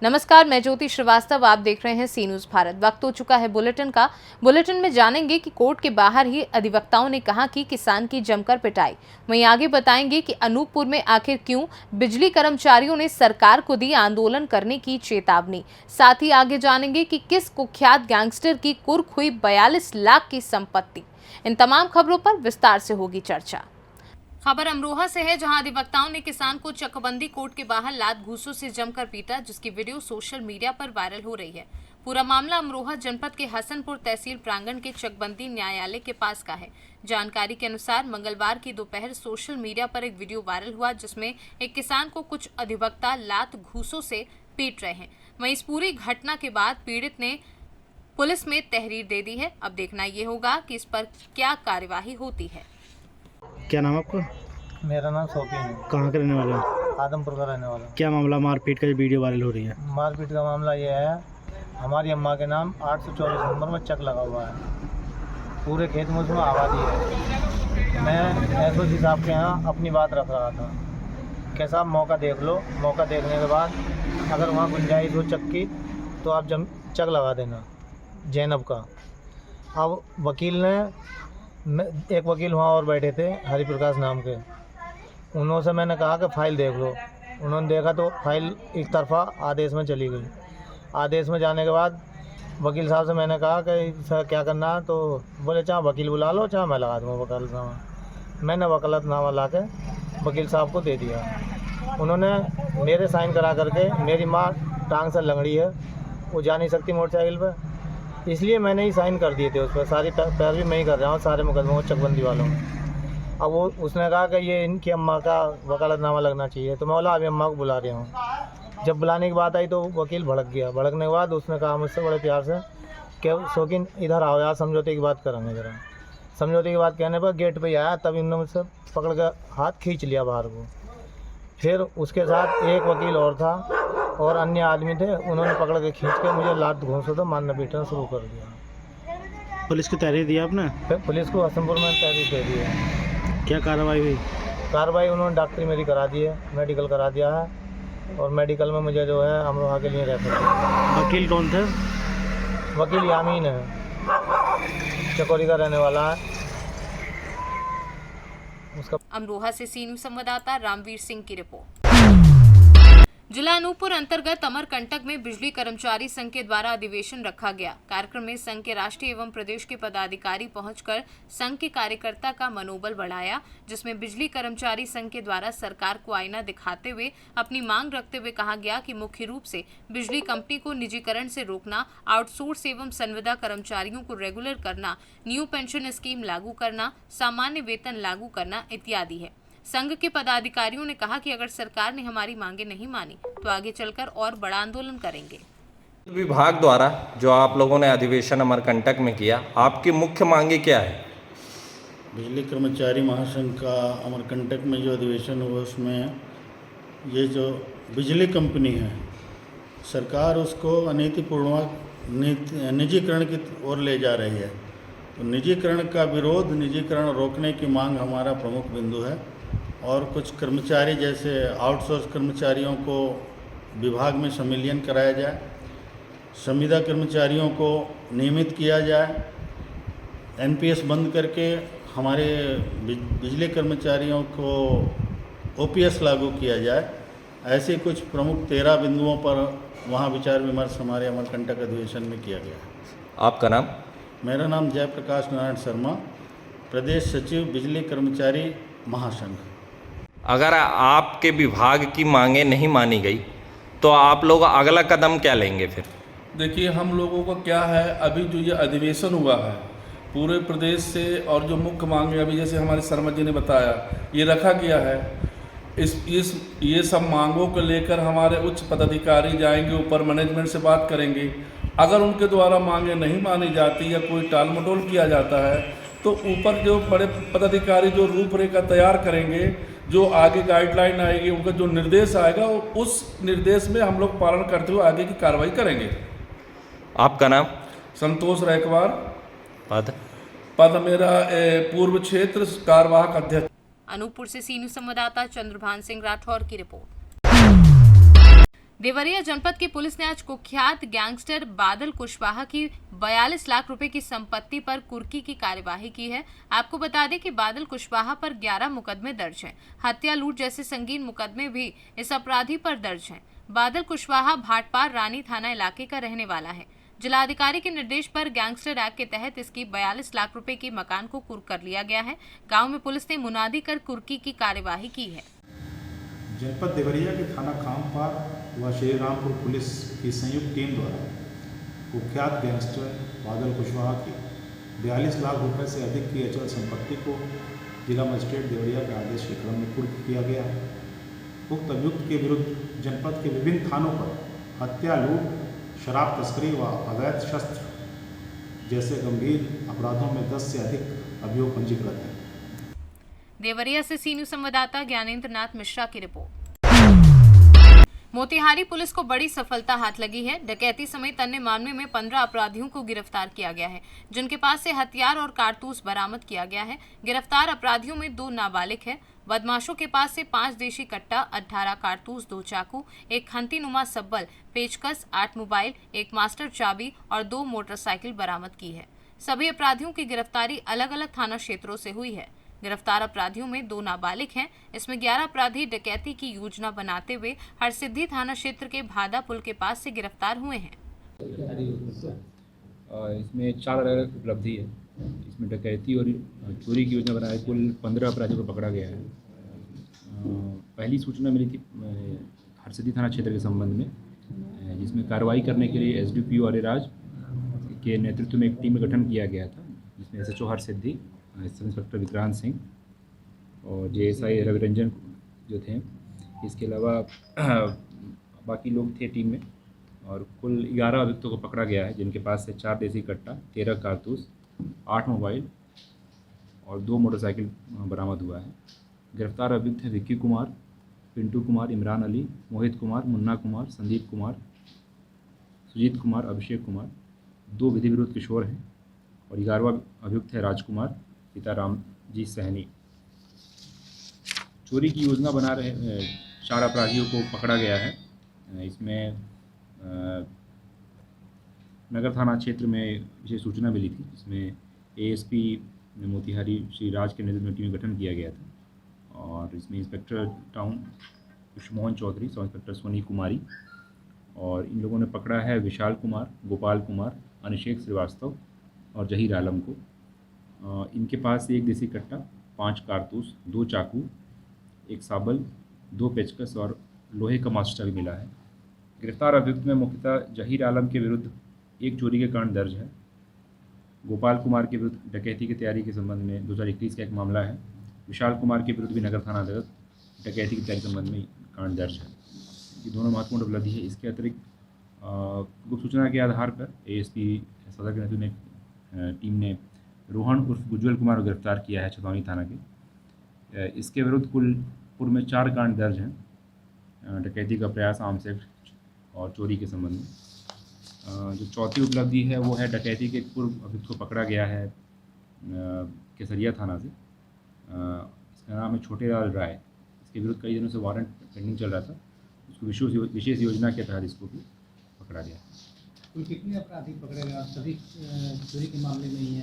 नमस्कार, मैं ज्योति श्रीवास्तव। आप देख रहे हैं सी न्यूज भारत। वक्त हो चुका है बुलेटिन का। बुलेटिन में जानेंगे कि कोर्ट के बाहर ही अधिवक्ताओं ने कहा कि किसान की जमकर पिटाई। वहीं आगे बताएंगे कि अनूपपुर में आखिर क्यों बिजली कर्मचारियों ने सरकार को दी आंदोलन करने की चेतावनी। साथ ही आगे जानेंगे कि किस कुख्यात गैंगस्टर की कुर्क हुई 42 लाख की संपत्ति। इन तमाम खबरों पर विस्तार से होगी चर्चा। खबर अमरोहा से है, जहां अधिवक्ताओं ने किसान को चकबंदी कोर्ट के बाहर लात घूंसों से जमकर पीटा, जिसकी वीडियो सोशल मीडिया पर वायरल हो रही है। पूरा मामला अमरोहा जनपद के हसनपुर तहसील प्रांगण के चकबंदी न्यायालय के पास का है। जानकारी के अनुसार मंगलवार की दोपहर सोशल मीडिया पर एक वीडियो वायरल हुआ, जिसमें एक किसान को कुछ अधिवक्ता लात घूंसों से पीट रहे हैं। वहीं इस पूरी घटना के बाद पीड़ित ने पुलिस में तहरीर दे दी है। अब देखना ये होगा कि इस पर क्या कार्यवाही होती है। क्या नाम है आपका? मेरा नाम शौकीन है। कहाँ का रहने वाला है? आदमपुर का रहने वाला। क्या मामला मारपीट का जो वीडियो वायरल हो रही है? मारपीट का मामला ये है, हमारी अम्मा के नाम 824 नंबर में चक लगा हुआ है। पूरे खेत में उसमें आबादी है। मैं एसओसी साहब के यहाँ अपनी बात रख रहा था कि साहब मौका देख लो, मौका देखने के बाद अगर वहाँ गुंजाइश हो चक की तो आप चक लगा देना जैनब का। अब वकील ने, एक वकील वहाँ और बैठे थे हरिप्रकाश नाम के, उन्होंने मैंने कहा कि फ़ाइल देख लो। उन्होंने देखा तो फाइल एक तरफा आदेश में चली गई। आदेश में जाने के बाद वकील साहब से मैंने कहा कि सर क्या करना है, तो बोले चाहे वकील बुला लो चाहे मैं लगा दूँगा वकालतनामा। मैंने वकालतनामा ला के वकील साहब को दे दिया। उन्होंने मेरे साइन करा करके, मेरी माँ टांग से लंगड़ी है, वो जा नहीं सकती मोटरसाइकिल पर, इसलिए मैंने ही साइन कर दिए थे उस पर। सारी पैरवी मैं ही कर रहा हूँ सारे मुकदमों चकबंदी वालों में। अब वो उसने कहा कि ये इनकी अम्मा का वकालतनामा लगना चाहिए, तो मैं बोला अभी अम्मा को बुला रहा हूँ। जब बुलाने की बात आई तो वकील भड़क गया। भड़कने के बाद उसने कहा मुझसे बड़े प्यार से कि शौकीन इधर आओ यार, समझौते की बात करेंगे ज़रा। समझौते की बात कहने पर गेट पे ही आया, तब इन्होंने मुझसे पकड़ कर हाथ खींच लिया बाहर को। फिर उसके साथ एक वकील और था और अन्य आदमी थे, उन्होंने पकड़ के खींच के मुझे लात घूंसों तो मारना पीटना शुरू कर दिया। पुलिस की तहरीर दी आपने? फिर पुलिस को हसनपुर में तहरीर दे दी है। क्या कार्रवाई हुई? कार्रवाई उन्होंने डॉक्टरी मेरी करा दी है, मेडिकल करा दिया है, और मेडिकल में मुझे जो है अमरोहा के लिए रेफर किया। वकील कौन थे? वकील यामीन है, चकोरी का रहने वाला है। उसका अमरोहा से सी न्यूज संवाददाता रामवीर सिंह की रिपोर्ट। जिला अनूपपुर अंतर्गत अमरकंटक में बिजली कर्मचारी संघ के द्वारा अधिवेशन रखा गया। कार्यक्रम में संघ के राष्ट्रीय एवं प्रदेश के पदाधिकारी पहुंचकर संघ के कार्यकर्ता का मनोबल बढ़ाया, जिसमें बिजली कर्मचारी संघ के द्वारा सरकार को आईना दिखाते हुए अपनी मांग रखते हुए कहा गया कि मुख्य रूप से बिजली कंपनी को निजीकरण से रोकना, आउटसोर्स एवं संविदा कर्मचारियों को रेगुलर करना, न्यू पेंशन स्कीम लागू करना, सामान्य वेतन लागू करना इत्यादि है। संघ के पदाधिकारियों ने कहा कि अगर सरकार ने हमारी मांगे नहीं मानी तो आगे चलकर और बड़ा आंदोलन करेंगे। विभाग द्वारा जो आप लोगों ने अधिवेशन अमरकंटक में किया, आपकी मुख्य मांगे क्या है? बिजली कर्मचारी महासंघ का अमरकंटक में जो अधिवेशन हुआ, उसमें ये जो बिजली कंपनी है, सरकार उसको अनीतिपूर्वक निजीकरण की ओर ले जा रही है। तो निजीकरण का विरोध, निजीकरण रोकने की मांग हमारा प्रमुख बिंदु है। और कुछ कर्मचारी जैसे आउटसोर्स कर्मचारियों को विभाग में संविलियन कराया जाए, संविदा कर्मचारियों को नियमित किया जाए, एनपीएस बंद करके हमारे बिजली कर्मचारियों को ओपीएस लागू किया जाए। ऐसे कुछ प्रमुख 13 बिंदुओं पर वहाँ विचार विमर्श हमारे अमरकंटक अधिवेशन में किया गया। आपका नाम? मेरा नाम जयप्रकाश नारायण शर्मा, प्रदेश सचिव बिजली कर्मचारी महासंघ। अगर आपके विभाग की मांगे नहीं मानी गई तो आप लोग अगला कदम क्या लेंगे फिर? देखिए, हम लोगों का क्या है, अभी जो ये अधिवेशन हुआ है पूरे प्रदेश से, और जो मुख्य मांगे अभी जैसे हमारे शर्मा जी ने बताया ये रखा गया है, ये सब मांगों को लेकर हमारे उच्च पदाधिकारी जाएंगे, ऊपर मैनेजमेंट से बात करेंगे। अगर उनके द्वारा मांगे नहीं मानी जाती या कोई टाल मटोल किया जाता है तो ऊपर जो बड़े पदाधिकारी जो रूपरेखा तैयार करेंगे, जो आगे गाइडलाइन आएगी, उनका जो निर्देश आएगा, उस निर्देश में हम लोग पालन करते हुए आगे की कार्रवाई करेंगे। आपका नाम? संतोष रैकवार। पद मेरा पूर्व क्षेत्र कार्यवाहक अध्यक्ष। अनूपपुर से सी न्यूज संवाददाता चंद्रभान सिंह राठौर की रिपोर्ट। देवरिया जनपद की पुलिस ने आज कुख्यात गैंगस्टर बादल कुशवाहा की 42 लाख रुपए की संपत्ति पर कुर्की की कार्यवाही की है। आपको बता दें कि बादल कुशवाहा पर 11 मुकदमे दर्ज हैं। हत्या, लूट जैसे संगीन मुकदमे भी इस अपराधी पर दर्ज हैं। बादल कुशवाहा भाटपार रानी थाना इलाके का रहने वाला है। जिलाधिकारी के निर्देश पर गैंगस्टर एक्ट के तहत इसकी 42 लाख रुपए की मकान को कुर्क कर लिया गया है। गाँव में पुलिस ने मुनादी कर कुर्की की कार्यवाही की है। जनपद देवरिया के थाना खामपार व श्री रामपुर पुलिस की संयुक्त टीम द्वारा कुख्यात गैंगस्टर बादल कुशवाहा की 42 लाख रुपए से अधिक की अचल संपत्ति को जिला मजिस्ट्रेट देवरिया के आदेश के क्रम में कुर्क किया गया है। उक्त अभियुक्त के विरुद्ध जनपद के विभिन्न थानों पर हत्या, लूट, शराब तस्करी व अवैध शस्त्र जैसे गंभीर अपराधों में 10 से अधिक अभियोग पंजीकृत हैं। देवरिया से सी न्यूज संवाददाता ज्ञानेंद्र नाथ मिश्रा की रिपोर्ट। मोतिहारी पुलिस को बड़ी सफलता हाथ लगी है। डकैती समेत अन्य मामले में 15 अपराधियों को गिरफ्तार किया गया है, जिनके पास से हथियार और कारतूस बरामद किया गया है। गिरफ्तार अपराधियों में 2 नाबालिग हैं। बदमाशों के पास से 5 देशी कट्टा, 18 कारतूस, 2 चाकू, एक खंतीनुमा सब्बल, पेचकस, 8 मोबाइल, एक मास्टर चाबी और 2 मोटरसाइकिल बरामद की है। सभी अपराधियों की गिरफ्तारी अलग अलग थाना क्षेत्रों से हुई है। गिरफ्तार अपराधियों में 2 नाबालिग हैं। इसमें 11 अपराधी डकैती की योजना बनाते हुए हरसिद्धि थाना क्षेत्र के भादा पुल के पास से गिरफ्तार हुए हैं। इसमें 4 अलग उपलब्धि है। इसमें डकैती और चोरी की योजना बनाए कुल 15 अपराधियों को पकड़ा गया है। पहली सूचना मिली थी हरसिद्धि थाना क्षेत्र के संबंध में, जिसमें कार्रवाई करने के लिए एसडीपीओ अरेराज के नेतृत्व में एक टीम का गठन किया गया था, जिसमें SHO Harsiddhi, sub inspector Vikrant Singh और जेएसआई रविरंजन जो थे। इसके अलावा बाकी लोग थे टीम में और कुल 11 अभियुक्तों को पकड़ा गया है, जिनके पास से 4 देसी कट्टा, 13 कारतूस, 8 मोबाइल और 2 मोटरसाइकिल बरामद हुआ है। गिरफ्तार अभियुक्त हैं विक्की कुमार, पिंटू कुमार, इमरान अली, मोहित कुमार, मुन्ना कुमार, संदीप कुमार, सुजीत कुमार, अभिषेक कुमार। 2 विधि विरुद्ध किशोर हैं और 11वां अभियुक्त है राजकुमार, पिता राम जी सहनी। चोरी की योजना बना रहे 4 अपराधियों को पकड़ा गया है। इसमें नगर थाना क्षेत्र में विशेष सूचना मिली थी, जिसमें एएसपी मोतिहारी श्री राज के नेतृत्व में टीम गठन किया गया था और इसमें inspector town पुष्पमोहन Chaudhary, sub inspector Soni Kumari और इन लोगों ने पकड़ा है विशाल कुमार, गोपाल कुमार, अनिशेक श्रीवास्तव और जहीर आलम को। इनके पास से 1 देसी कट्टा, 5 कारतूस, 2 चाकू, 1 साबल, 2 पेचकस और लोहे का मास्टर चाबी मिला है। गिरफ्तार अभियुक्त में मुख्यतः जहीर आलम के विरुद्ध 1 चोरी के कांड दर्ज है। गोपाल कुमार के विरुद्ध डकैती की तैयारी के संबंध में 2021 का एक मामला है। विशाल कुमार के विरुद्ध भी नगर थाना अंतर्गत डकैती की तैयारी के संबंध में कांड दर्ज है। ये दोनों महत्वपूर्ण उपलब्धि है। इसके अतिरिक्त गुप्त सूचना के आधार पर एएसपी सदर के नेतृत्व में टीम ने रोहन उर्फ उज्ज्वल कुमार को गिरफ्तार किया है छतौनी थाना के। इसके विरुद्ध कुल पूर्व में 4 कांड दर्ज हैं, डकैती का प्रयास, आर्म्स एक्ट और चोरी के संबंध में। जो चौथी उपलब्धि है वो है डकैती के पूर्व अभियुक्त को पकड़ा गया है केसरिया थाना से। इसका नाम है छोटे लाल राय। इसके विरुद्ध कई दिनों से वारंट पेंडिंग चल रहा था, उसको विशेष योजना के तहत इसको भी पकड़ा गया। कुल कितने अपराधी पकड़े गए? सभी चोरी के मामले में ही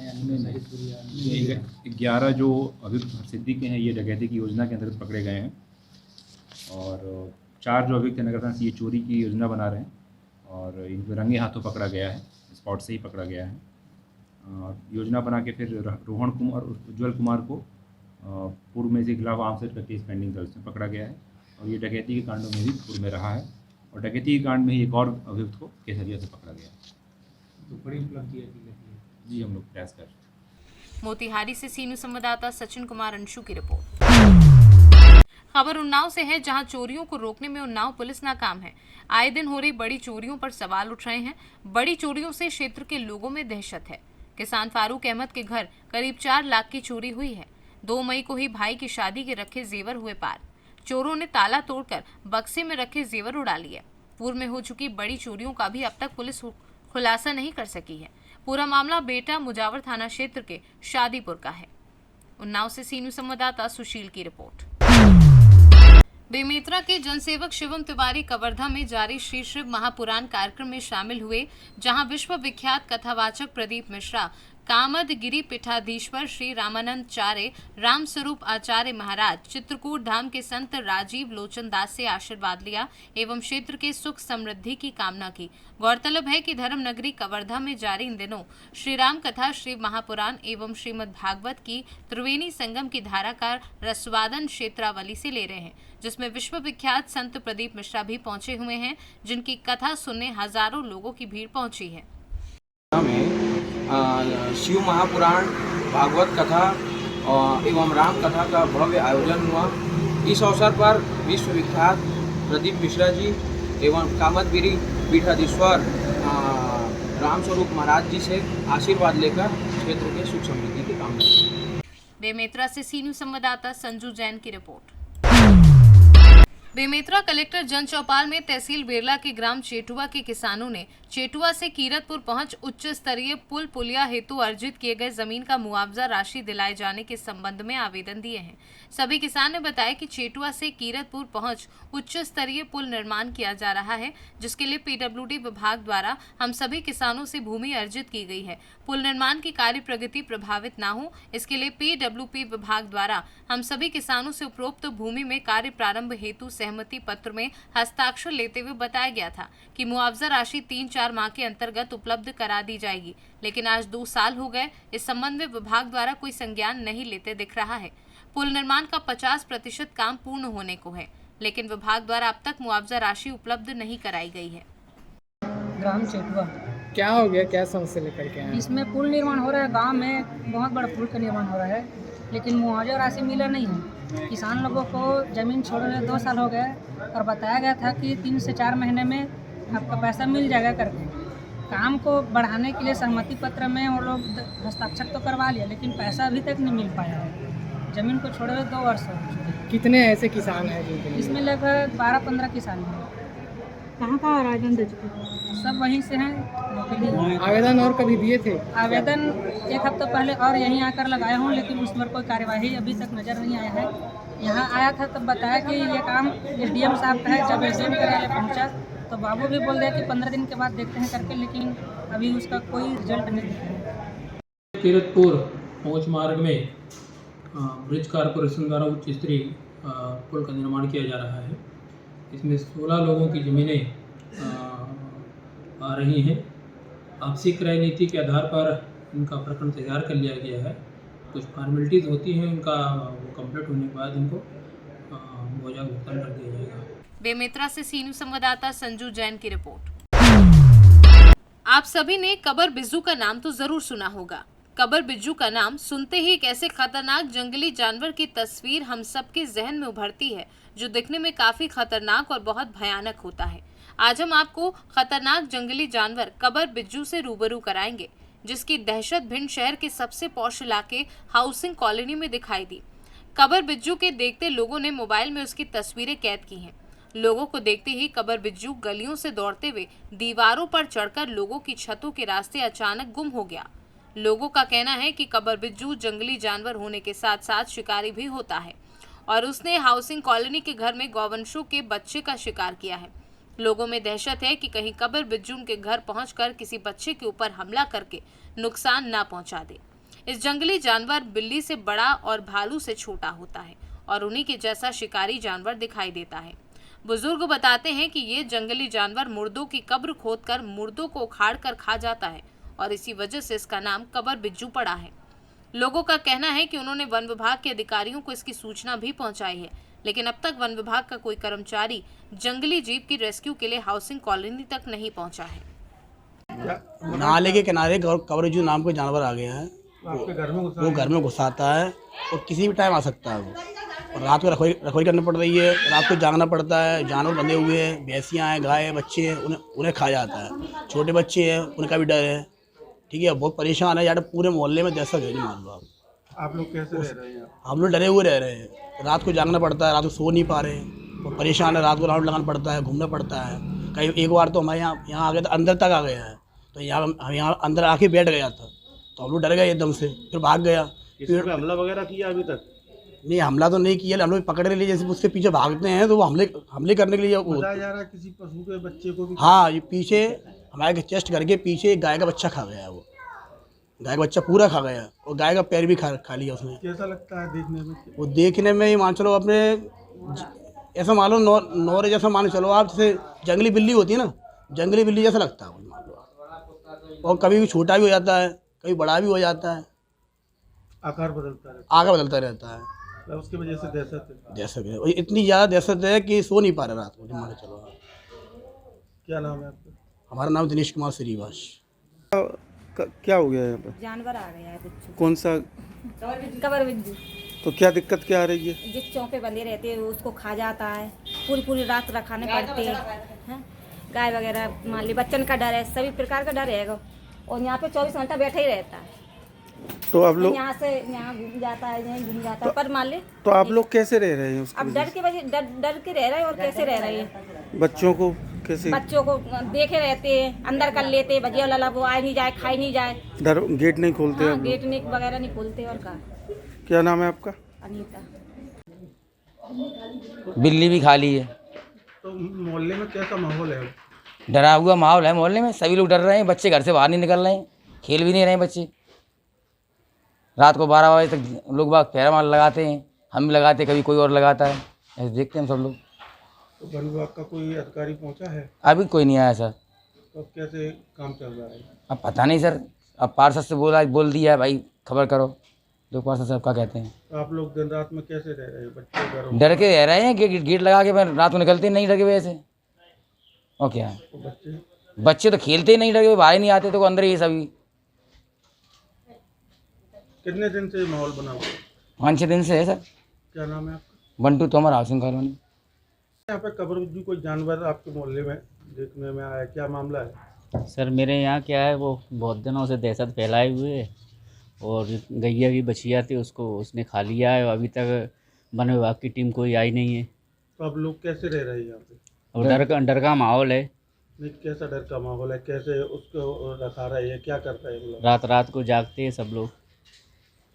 है? 11 जो अभियुक्त हरसिद्धि के हैं ये डकैती की योजना के अंतर्गत पकड़े गए हैं और 4 जो अभियुक्त नगर थाना से ये चोरी की योजना बना रहे हैं और इनको रंगे हाथों पकड़ा गया है, स्पॉट से ही पकड़ा गया है। योजना बना के फिर रोहन कुमार और उज्ज्वल कुमार को पूर्व में से खिलाफ आर्म्स एक्ट का केस पेंडिंग था, उसमें पकड़ा गया है और ये डकैती के कांडों में भी पूर्व में रहा है और डकैती के कांड में ही एक और अभियुक्त को केसरिया से पकड़ा गया। तो बड़ी उपलब्धि है जी, हम लोग प्रयास कर रहे हैं। मोतिहारी से सी न्यूज संवाददाता सचिन कुमार अंशु की रिपोर्ट। खबर उन्नाव से है, जहां चोरियों को रोकने में उन्नाव पुलिस नाकाम है। आए दिन हो रही बड़ी चोरियों पर सवाल उठ रहे हैं। बड़ी चोरियों से क्षेत्र के लोगों में दहशत है। किसान फारूक अहमद के घर करीब 4 लाख की चोरी हुई है। 2 मई को ही भाई की शादी के रखे जेवर हुए पार। चोरों ने ताला तोड़कर बक्से में रखे जेवर उड़ा लिए। पूर्व में हो चुकी बड़ी चोरियों का भी अब तक पुलिस खुलासा नहीं कर सकी है। पूरा मामला बेटा मुजावर थाना क्षेत्र के शादीपुर का है। उन्नाव से सी न्यूज संवाददाता सुशील की रिपोर्ट। बेमेतरा के जनसेवक शिवम तिवारी कवर्धा में जारी श्री शिव महापुराण कार्यक्रम में शामिल हुए, जहां विश्व विख्यात कथावाचक प्रदीप मिश्रा, कामदगिरी पीठाधीश्वर श्री रामानंदाचार्य, राम स्वरूप आचार्य महाराज, चित्रकूट धाम के संत राजीव लोचन दास से आशीर्वाद लिया एवं क्षेत्र के सुख समृद्धि की कामना की। गौरतलब है कि धर्म नगरी कवर्धा में जारी इन दिनों श्री राम कथा, श्री महापुराण एवं श्रीमद् भागवत की त्रिवेणी संगम की धारा का रसवादन क्षेत्रावली से ले रहे हैं, जिसमें विश्व विख्यात संत प्रदीप मिश्रा भी पहुंचे हुए हैं, जिनकी कथा सुनने हजारों लोगों की भीड़ पहुंची है। शिव महापुराण, भागवत कथा एवं राम कथा का भव्य आयोजन हुआ। इस अवसर पर विश्व विख्यात प्रदीप मिश्रा जी एवं कामदगिरी पीठाधीश्वर राम स्वरूप महाराज जी से आशीर्वाद लेकर क्षेत्र के सुख समृद्धि की कामना की। बेमेतरा से सी न्यूज़ संवाददाता संजू जैन की रिपोर्ट। बेमेतरा कलेक्टर जन चौपाल में तहसील बेरला के ग्राम चेटुआ के किसानों ने चेटुआ से कीरतपुर पहुंच उच्च स्तरीय पुल पुलिया हेतु अर्जित किए गए जमीन का मुआवजा राशि दिलाए जाने के संबंध में आवेदन दिए हैं। सभी किसान ने बताया कि चेटुआ से कीरतपुर पहुंच उच्च स्तरीय पुल निर्माण किया जा रहा है, जिसके लिए पीडब्ल्यूडी विभाग द्वारा हम सभी किसानों से भूमि अर्जित की गई है। पुल निर्माण की कार्य प्रगति प्रभावित न हो, इसके लिए पीडब्ल्यूपी विभाग द्वारा हम सभी किसानों से उपरोक्त भूमि में कार्य प्रारंभ हेतु सहमति पत्र में हस्ताक्षर लेते हुए बताया गया था कि मुआवजा राशि 3-4 माह के अंतर्गत उपलब्ध करा दी जाएगी, लेकिन आज 2 साल हो गए, इस संबंध में विभाग द्वारा कोई संज्ञान नहीं लेते दिख रहा है। पुल निर्माण का 50% काम पूर्ण होने को है, लेकिन विभाग द्वारा अब तक मुआवजा राशि उपलब्ध नहीं कराई गई है। ग्राम चेटुआ क्या हो गया, क्या समस्या लेकर के आए? इसमें पुल निर्माण हो रहा है, गांव में बहुत बड़ा पुल का निर्माण हो रहा है, लेकिन मुआवजा राशि मिला नहीं है। किसान लोगों को ज़मीन छोड़े 2 साल हो गए और बताया गया था कि 3 से 4 महीने में आपका पैसा मिल जाएगा करके। काम को बढ़ाने के लिए सहमति पत्र में वो लोग हस्ताक्षर तो करवा लिया, लेकिन पैसा अभी तक नहीं मिल पाया है। ज़मीन को छोड़े 2 वर्ष हो गए। कितने ऐसे किसान हैं जिनके? इसमें लगभग 12-15 किसान हैं। कहाँ का आवेदन दे चुके? सब वहीं से हैं। आवेदन और कभी दिए थे? आवेदन 1 हफ्ता पहले और यहीं आकर लगाया हूँ, लेकिन उस पर कोई कार्यवाही अभी तक नज़र नहीं आया है। यहाँ आया था तब बताया कि ये काम एसडीएम साहब का है। जब एसडीएम कार्यालय पहुँचा तो बाबू भी बोल दिया कि 15 दिन के बाद देखते हैं करके, लेकिन अभी उसका कोई रिजल्ट नहीं दिखा है। कीरतपुर पहुँच मार्ग में ब्रिज कॉरपोरेशन द्वारा उच्च स्तरीय पुल का निर्माण किया जा रहा है। इसमें 16 लोगों की ज़मीनें आ रही हैं। आपसी क्रय नीति के आधार पर इनका प्रकरण तैयार कर लिया गया है। कुछ फॉर्मेलिटीज़ होती हैं, उनका वो कंप्लीट होने के बाद इनको मुआवजा भुगतान कर दिया जाएगा। बेमेतरा से सी न्यूज़ संवाददाता संजू जैन की रिपोर्ट। आप सभी ने कबर बिज्जू का नाम तो जरूर सुना होगा। कबर बिज्जू का नाम सुनते ही एक ऐसे खतरनाक जंगली जानवर की तस्वीर हम सबके जहन में उभरती है, जो दिखने में काफी खतरनाक और बहुत भयानक होता है। आज हम आपको खतरनाक जंगली जानवर कबर बिज्जू से रूबरू कराएंगे, जिसकी दहशत भिंड शहर के सबसे पॉश इलाके हाउसिंग कॉलोनी में दिखाई दी। कबर बिज्जू के देखते लोगों ने मोबाइल में उसकी तस्वीरें कैद की हैं। लोगों को देखते ही कबर बिज्जू गलियों से दौड़ते हुए दीवारों पर चढ़कर लोगों की छतों के रास्ते अचानक गुम हो गया। लोगों का कहना है कि कबर बिज्जू जंगली जानवर होने के साथ साथ शिकारी भी होता है और उसने हाउसिंग कॉलोनी के घर में गौवंशों के बच्चे का शिकार किया है। लोगों में दहशत है कि कहीं कबर बिज्जू के घर पहुंचकर किसी बच्चे के ऊपर हमला करके नुकसान ना पहुंचा दे। इस जंगली जानवर बिल्ली से बड़ा और भालू से छोटा होता है और उन्हीं के जैसा शिकारी जानवर दिखाई देता है। बुजुर्ग बताते हैं कि ये जंगली जानवर मुर्दों की कब्र खोदकर मुर्दों को उखाड़ कर खा जाता है और इसी वजह से इसका नाम कबर बिज्जू पड़ा है। लोगों का कहना है कि उन्होंने वन विभाग के अधिकारियों को इसकी सूचना भी पहुंचाई है, लेकिन अब तक वन विभाग का कोई कर्मचारी जंगली जीव की रेस्क्यू के लिए हाउसिंग कॉलोनी तक नहीं पहुंचा है। नाले के किनारे कबर बिज्जू नाम का जानवर आ गया है। वो घर में घुस आता है और किसी भी टाइम आ सकता है वो। और रात को रखवाली करनी पड़ रही है, रात को जागना पड़ता है। जानवर बंधे हुए हैं, भैंसियाँ हैं, गाय हैं, बच्चे हैं, उन्हें खा जाता है। छोटे बच्चे हैं, उनका भी डर है। ठीक है, बहुत परेशान है यार। पूरे मोहल्ले में दहशत है, मान लो आप लोग कैसे रह रहे हैं? हम लोग डरे हुए रह रहे हैं। रात को जागना पड़ता है, रात को सो नहीं पा रहे, बहुत परेशान है। रात को राउंड लगाना पड़ता है, घूमना पड़ता है। कहीं एक बार तो हमारे यहाँ आ गया था, अंदर तक आ गया है। तो यहाँ अंदर आके बैठ गया था, तो हम लोग डर गए एकदम से, फिर भाग गया। किसी पे हमला वगैरह किया अभी तक? नहीं, हमला तो नहीं किया, हम लोग पकड़ने के लिए जैसे उसके पीछे भागते हैं तो वो हमले करने के लिए बताया जा रहा है किसी पशु के बच्चे को भी। हाँ, ये पीछे हमारे चेस्ट करके पीछे एक गाय का बच्चा खा गया है। वो गाय का बच्चा पूरा खा गया और गाय का पैर भी खा लिया उसने। कैसा लगता है देखने में? वो देखने में ही मान चलो अपने ऐसा मान लो नौरे जैसा मान चलो आप, जैसे जंगली बिल्ली होती है ना, जंगली बिल्ली जैसा लगता है वो, मान लो। और कभी भी छोटा भी हो जाता है, कभी बड़ा भी हो जाता है, आकार बदलता रहता है। उसकी वजह से दहशत है, इतनी ज़्यादा दहशत है कि सो नहीं पा रहे रात को, मान लो चलो। क्या नाम है आपका? हमारा नाम दिनेश कुमार श्रीवास। क्या हो गया यहाँ पे? जानवर आ गया है कुछ। कौन सा? कबर बिज्जू। तो क्या दिक्कत क्या आ रही है? जिस चौके बंधे रहते हैं उसको खा जाता है, पूरी रात रखाने पड़ते हैं। गाय वगैरह मान ली, बच्चन का डर है, सभी प्रकार का डर रहेगा। और यहाँ पे 24 घंटा बैठा ही रहता है। तो आप लोग यहाँ से यहाँ घूम जाता है, यहीं घूम जाता है, पर मान ले। तो आप लोग कैसे रह रहे हैं? अब डर के रह रहे हैं। और कैसे रह रहे हैं? बच्चों को कैसे? बच्चों को देखे रहते हैं, अंदर कर लेते, भजिया वाला वो आए नहीं जाए, खाई नहीं जाए। गेट नहीं खोलते? हाँ, गेट नहीं वगैरह नहीं खोलते। और का क्या नाम है आपका? अनीता। बिल्ली भी खा ली है। तो मोहल्ले में कैसा माहौल है? डरा हुआ माहौल है मोहल्ले में, सभी लोग डर रहे हैं, बच्चे घर से बाहर नहीं निकल रहे हैं, खेल भी नहीं रहे हैं बच्चे। रात को 12 बजे तक लोग बाग पैरा मार लगाते हैं, हम भी लगाते, कभी कोई और लगाता है, ऐसे देखते हैं हम सब लोग। तो वन विभाग का कोई अधिकारी पहुंचा है? अभी कोई नहीं आया सर। तो अब कैसे काम चल रहा है? अब पता नहीं सर, अब पार्षद से बोल दिया है भाई खबर करो, जो पार्षद साहब क्या कहते हैं। तो आप लोग दिन रात में कैसे रह रहे हैं? बच्चे डर के रह रहे हैं, गेट लगा के रात को निकलते नहीं डर के वजह से। और क्या है, तो बच्चे तो खेलते ही नहीं डर के, बाहर नहीं आते, तो अंदर ही सभी। कितने दिन से माहौल बना हुआ? 5-6 दिन से है सर। क्या नाम है आपका? Bantu Tomar, housing colony. यहाँ पे कबर बिज्जू कोई जानवर आपके मोहल्ले में देखने में आया, क्या मामला है? सर मेरे यहाँ क्या है, वो बहुत दिनों से दहशत फैलाए हुए है और गैया की बछिया थी, उसने खा लिया है। अभी तक वन विभाग की टीम कोई आई नहीं है। तो अब लोग कैसे रह रहे हैं यहाँ पे? और डर का माहौल है। नहीं, कैसा डर का माहौल है? कैसे उसको रखा रहे हैं? क्या कर रहे हैं लोग? रात को जागते हैं सब लोग।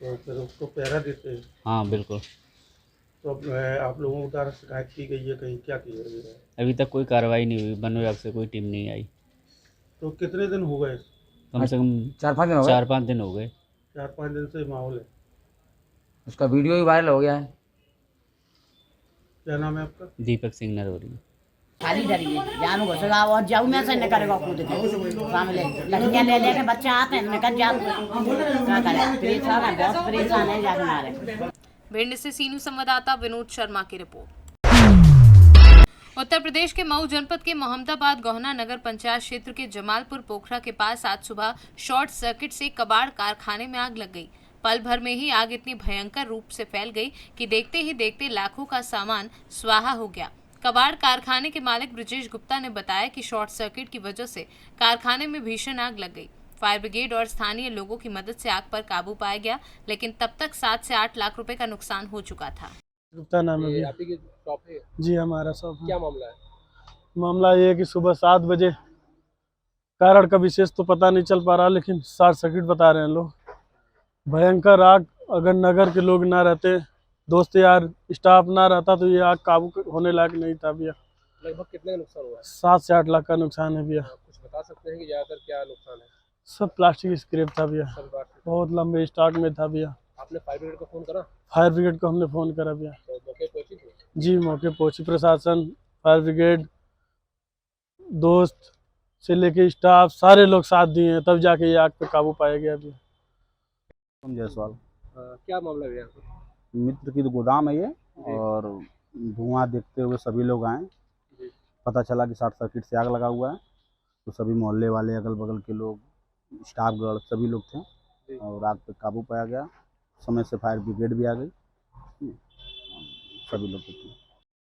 तो फिर उसको पहरा देते हैं? हाँ बिल्कुल। तो अब आप लोगों को द्वारा शिकायत की गई है कहीं? क्या की गई है? अभी तक कोई कार्रवाई नहीं हुई, वन विभाग से कोई टीम नहीं आई। तो कितने दिन हो गए? कम से कम 4-5 दिन हो गए। 4-5 दिन हो गए। 4-5 दिन से माहौल है। उसका वीडियो भी वायरल हो गया है। क्या नाम है आपका? दीपक सिंह नरवरी। खाली डरी है, जाम घुसेगा और जाऊ में से निकलेगा कूद के सामने लकड़ियाँ ले लेके बच्चे आते हैं, निकल जाते हैं। क्या करें, परेशान है, बहुत परेशान है जाने मारे। भिंड से सीनू संवाददाता विनोद शर्मा की रिपोर्ट। उत्तर प्रदेश के मऊ जनपद के मोहम्मदाबाद गोहना नगर पंचायत क्षेत्र के जमालपुर पोखरा के पास आज सुबह शॉर्ट सर्किट से कबाड़ कारखाने में आग लग गई। पल भर में ही आग इतनी भयंकर रूप से फैल गई कि देखते ही देखते लाखों का सामान स्वाहा हो गया। कबाड़ कारखाने के मालिक ब्रिजेश गुप्ता ने बताया कि शॉर्ट सर्किट की वजह से कारखाने में भीषण आग लग गई। फायर ब्रिगेड और स्थानीय लोगों की मदद से आग पर काबू पाया गया, लेकिन तब तक 7 से 8 लाख रुपए का नुकसान हो चुका था। गुप्ता नाम है। आप ही की शॉप है? जी हमारा शॉप है। क्या मामला है? मामला ये है कि सुबह 7 बजे, कारण का विशेष तो पता नहीं चल पा रहा, लेकिन शॉर्ट सर्किट बता रहे हैं लोग। भयंकर आग, अगर नगर के लोग ना रहते, दोस्त यार स्टाफ ना रहता तो ये आग काबू होने लायक नहीं था भैया। लगभग कितने का नुकसान हुआ है? 7 से 8 लाख का नुकसान है भैया। कुछ बता सकते हैं कि ज़्यादातर क्या नुकसान है? सब प्लास्टिक स्क्रैप था भैया, बहुत लंबे स्टॉक में था भैया। आपने फायर ब्रिगेड को फ़ोन करा? फायर ब्रिगेड को हमने फ़ोन करा भैया। तो मौके पहुंची थी? जी मौके पहुंची, प्रशासन, फायर ब्रिगेड, दोस्त से लेके स्टाफ सारे लोग साथ दिए हैं, तब जाके ये आग पे काबू पाया गया भैया। जायसवाल। क्या मामला है? मित्र की गोदाम है ये, और धुआं देखते हुए सभी लोग आए। पता चला कि शॉर्ट सर्किट से आग लगा हुआ है, तो सभी मोहल्ले वाले, अगल बगल के लोग, स्टाफगढ़ सभी लोग थे और आग पे काबू पाया गया। समय से फायर ब्रिगेड भी आ गई, सभी लोग थे।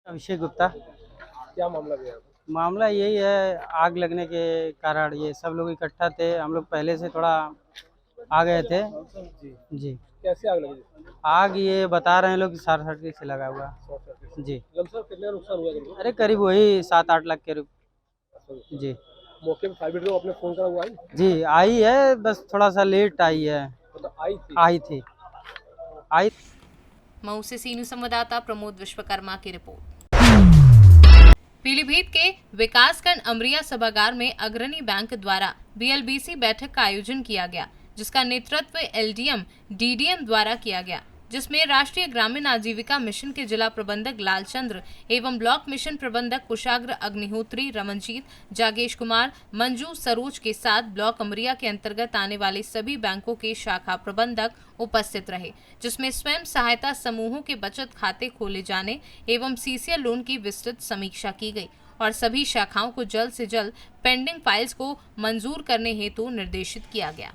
अभिषेक गुप्ता। क्या मामला है? मामला यही है, आग लगने के कारण ये सब लोग इकट्ठा थे, हम लोग पहले से थोड़ा आ गए थे। जी। कैसे आग लगी? आग ये बता रहे हैं लोग कि शॉर्ट सर्किट से लगा हुआ। जी। लमसम कितना नुकसान हुआ? अरे करीब वही 7-8 लाख के रूप। जी। मौके पे फायर ब्रिगेड को आपने फ़ोन करा हुआ है? जी आई है, बस थोड़ा सा लेट आई है। मतलब आई थी? आई थी। मऊ से सी न्यूज संवाददाता प्रमोद विश्वकर्मा की रिपोर्ट। पीलीभीत के विकासखंड अमरिया सभागार में अग्रणी बैंक द्वारा BLBC बैठक का आयोजन किया गया, जिसका नेतृत्व LDM DDM द्वारा किया गया, जिसमें राष्ट्रीय ग्रामीण आजीविका मिशन के जिला प्रबंधक लालचंद्र एवं ब्लॉक मिशन प्रबंधक कुशाग्र अग्निहोत्री, रमनजीत, जागेश कुमार, मंजू सरोज के साथ ब्लॉक अमरिया के अंतर्गत आने वाले सभी बैंकों के शाखा प्रबंधक उपस्थित रहे, जिसमें स्वयं सहायता समूहों के बचत खाते खोले जाने एवं CCL लोन की विस्तृत समीक्षा की गई और सभी शाखाओं को जल्द से जल्द पेंडिंग फाइल्स को मंजूर करने हेतु निर्देशित किया गया।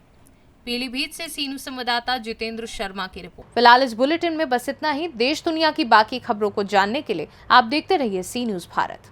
पीलीभीत से सी न्यूज संवाददाता जितेंद्र शर्मा की रिपोर्ट। फिलहाल इस बुलेटिन में बस इतना ही। देश दुनिया की बाकी खबरों को जानने के लिए आप देखते रहिए सी न्यूज भारत।